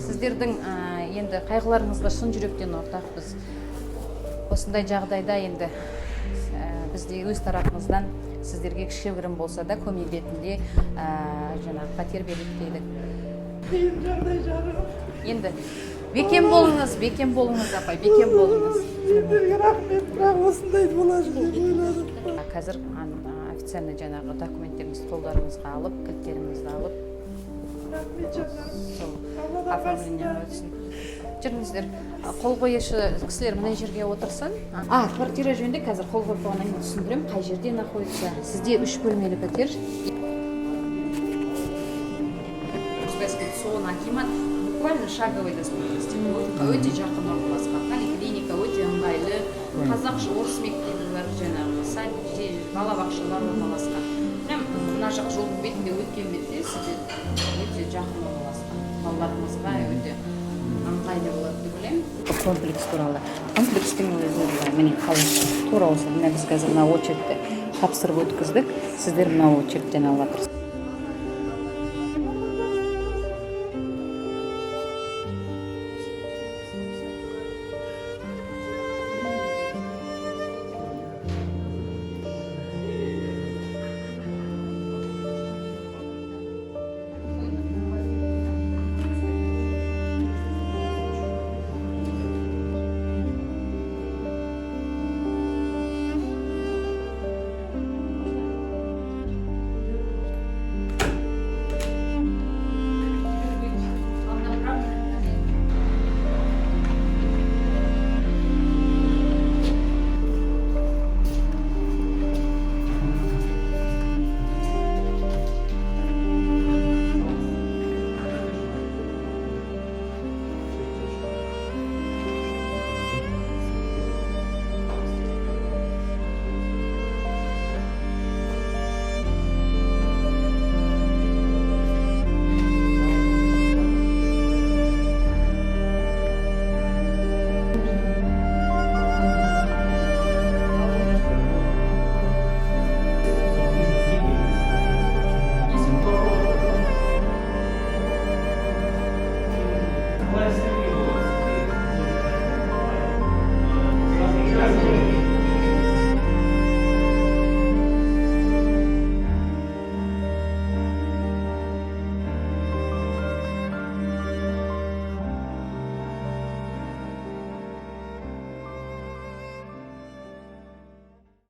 Сіздердің енді қайғыларыңызға шын жүректен ортақпыз. Осындай жағдайда енді бізде өз тарапымыздан сіздерге кішігірім болса да көмек ретінде жаңағы пәтер береді дедік. Қиын жағдай жарым. Енді бекем болыңыз апай, бекем болыңыз. Сендерге рахмет, бірақ осындайды болады деп ойладым. Қазір официальный жаңағы документтеріңізді қолдарыңызға алып, кілттеріңізді алып, Рахмет жаным. сол оформление өтсін. Жүріңіздер, қол қоюшы кісілер мына жерге отырсын. Квартира жөнінде қазір қол қойып қойғаннан кейін түсіндірем, қай жерде находится. Сізде 3 бөлмелі пәтер. Соны акимат буквально шаговой доступности. Өте жақын орналасқан. Поликлиника өте ыңғайлы. Қазақша, орыс мектебі бар, жаңағы сад, балабақшалар орналасқан. Прям мына жақ жолдың бетінде өткен бетте сізде өте жақын орналасқан. Балаларыңызға өте ыңғайлы болады деп ойлаймын. Комплекс туралы. Комплекстің өзі міне қалай тура осы. Біз қазір мына очередьті тапсырып өткіздік. Сіздер мына очередьтен алып жатырсыз.